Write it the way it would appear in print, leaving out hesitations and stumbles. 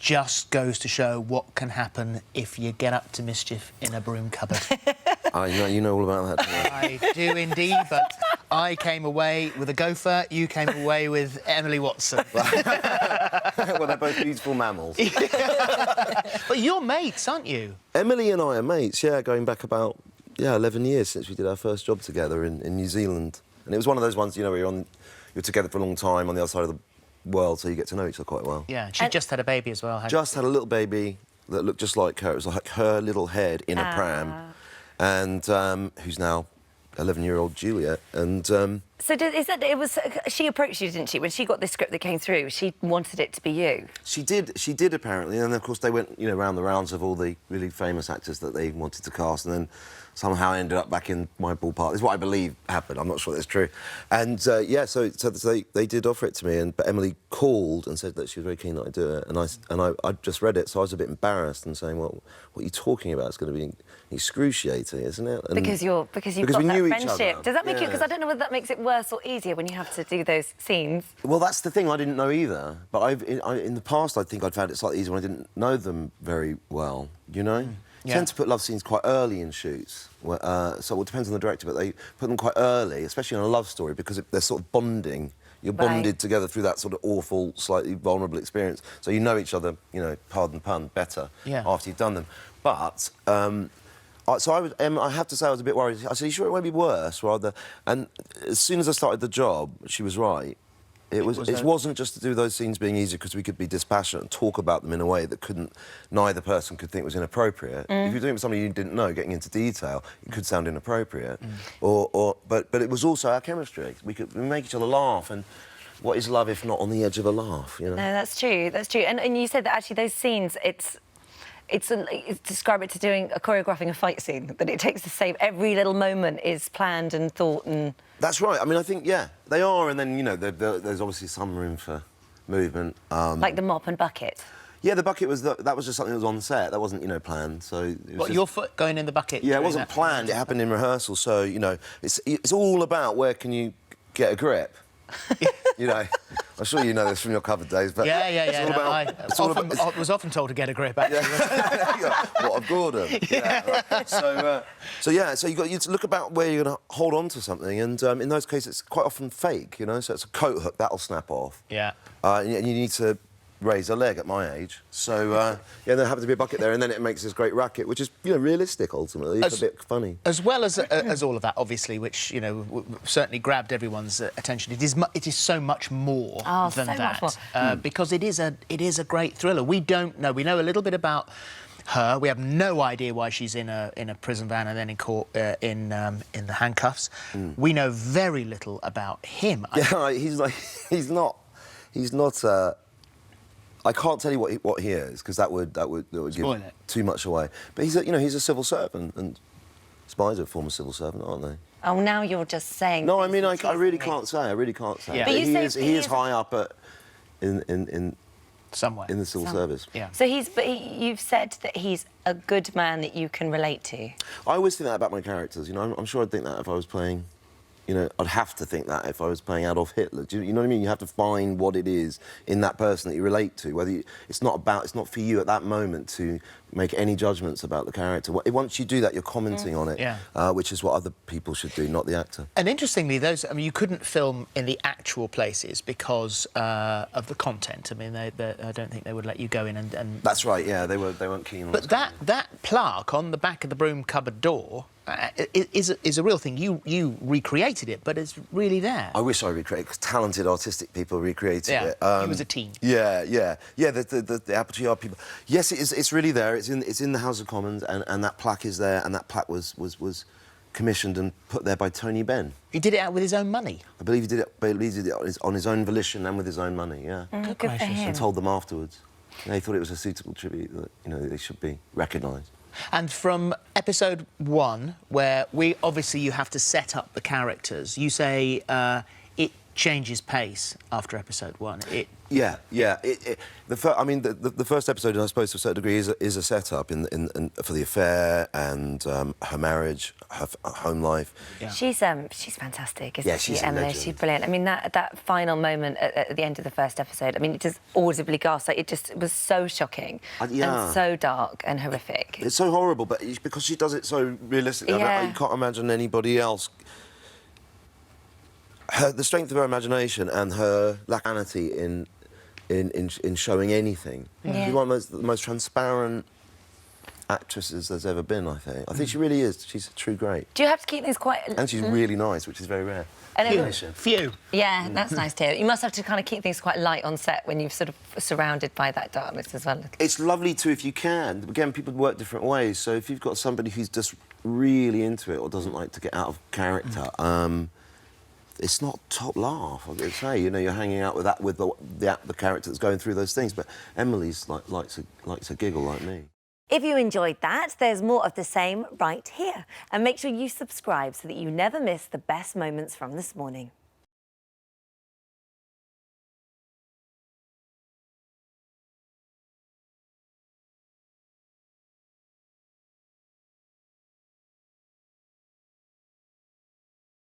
just goes to show what can happen if you get up to mischief in a broom cupboard. I know, you know all about that, don't you? I do indeed, but I came away with a gopher, you came away with Emily Watson. Well, they're both beautiful mammals. But you're mates, aren't you? Emily and I are mates, yeah, going back about, 11 years since we did our first job together in New Zealand. And it was one of those ones, you know, where you're together for a long time on the other side of the world, so you get to know each other quite well. Yeah, she just had a baby as well, hadn't Just had a little baby that looked just like her. It was like her little head in a pram. And who's now 11-year-old Juliet. And So she approached you, didn't she? When she got this script that came through, she wanted it to be you. She did apparently, and of course they went, you know, round the rounds of all the really famous actors that they wanted to cast, and then somehow ended up back in my ballpark. This is what I believe happened. I'm not sure that's true. And so they did offer it to me, but Emily called and said that she was very keen that I do it, and I just read it, so I was a bit embarrassed and saying, well, what are you talking about? It's going to be excruciating, isn't it? And because you've got that friendship. Does that make you? Because I don't know whether that makes it worse or easier when you have to do those scenes. Well, that's the thing. I didn't know either. But in the past, I think I'd found it slightly easier when I didn't know them very well. You know. Yeah. Tend to put love scenes quite early in shoots. So it depends on the director, but they put them quite early, especially in a love story, because they're sort of bonding. You're bonded together through that sort of awful, slightly vulnerable experience. So you know each other, you know, pardon the pun, better after you've done them. But I have to say I was a bit worried. I said, "You sure it won't be worse?" And as soon as I started the job, she was right. It wasn't just to do those scenes being easier because we could be dispassionate and talk about them in a way that neither person could think was inappropriate. If you're doing it with somebody you didn't know, getting into detail, it could sound inappropriate. But it was also our chemistry. We make each other laugh, and what is love if not on the edge of a laugh, you know? No, that's true. That's true. And you said that actually those scenes, it's describe it to doing choreographing a fight scene, that it takes the same. Every little moment is planned and thought and... That's right. I mean, I think, yeah, they are, and then, you know, there's obviously some room for movement. Like the mop and bucket? Yeah, the bucket that was just something that was on set. That wasn't, you know, planned, so... It was your foot going in the bucket? Yeah, it wasn't planned. It happened in rehearsal, so, you know, it's all about where can you get a grip. You know, I'm sure you know this from your covered days, but... I was often told to get a grip, actually. What, of Gordon? Yeah. Right. So you to look about where you're going to hold on to something, and in those cases, it's quite often fake, you know, so it's a coat hook, that'll snap off. Yeah. And you need to raise a leg at my age. So, there happens to be a bucket there, and then it makes this great racket, which is, you know, realistic, ultimately. It's a bit funny. As well as all of that, obviously, which, you know, certainly grabbed everyone's attention, it is so much more than that. Much more. Because it is a great thriller. We don't know. We know a little bit about her. We have no idea why she's in a prison van and then in court in the handcuffs. We know very little about him. Yeah, he's not. I can't tell you what he is because that would give too much away. But he's a civil servant, and spies are a former civil servant, aren't they? Oh, now you're just saying. No, I mean I really can't say. I really can't say. Yeah. But he is high up in somewhere in the civil service. Yeah. So you've said that he's a good man that you can relate to. I always think that about my characters. You know, I'm sure I'd think that if I was playing. You know, I'd have to think that if I was playing Adolf Hitler. Do you know what I mean? You have to find what it is in that person that you relate to. It's not for you at that moment to make any judgments about the character. Once you do that, you're commenting on it, which is what other people should do, not the actor. And interestingly, you couldn't film in the actual places because of the content. I mean, I don't think they would let you go in and... That's right. Yeah, they weren't keen on. But that plaque on the back of the broom cupboard door. Is a real thing. You recreated it, but it's really there. I wish I recreated it, because talented, artistic people recreated it. It was a team. Yeah. The Apple Yard people. Yes, it's really there. It's in the House of Commons, and that plaque is there, and that plaque was commissioned and put there by Tony Benn. He did it out with his own money? I believe he did it on his own volition and with his own money, yeah. Good for him. And told them afterwards. They thought it was a suitable tribute that, you know, they should be recognised. And from episode 1, where you have to set up the characters, you say changes pace after episode 1. Yeah. The first episode, I suppose, to a certain degree, is a setup for the affair and her marriage, her home life. Yeah. She's fantastic, isn't she, she's Emily? She's brilliant. I mean, that final moment at the end of the first episode, I mean, it just audibly gasped. Like, it was so shocking and so dark and horrific. It's so horrible, but because she does it so realistically, you can't imagine anybody else. The strength of her imagination and her lacanity in showing anything. Yeah. She's one of the most transparent actresses there's ever been, I think. I think she really is. She's a true great. Do you have to keep things quite... And she's really nice, which is very rare. Few. Yeah, that's nice too. You must have to kind of keep things quite light on set when you're sort of surrounded by that darkness as well. It's lovely too if you can. Again, people work different ways, so if you've got somebody who's just really into it or doesn't like to get out of character, it's not top laugh, I've got to say. You know, you're hanging out with the character that's going through those things, but Emily's likes a giggle like me. If you enjoyed that, there's more of the same right here. And make sure you subscribe so that you never miss the best moments from this morning.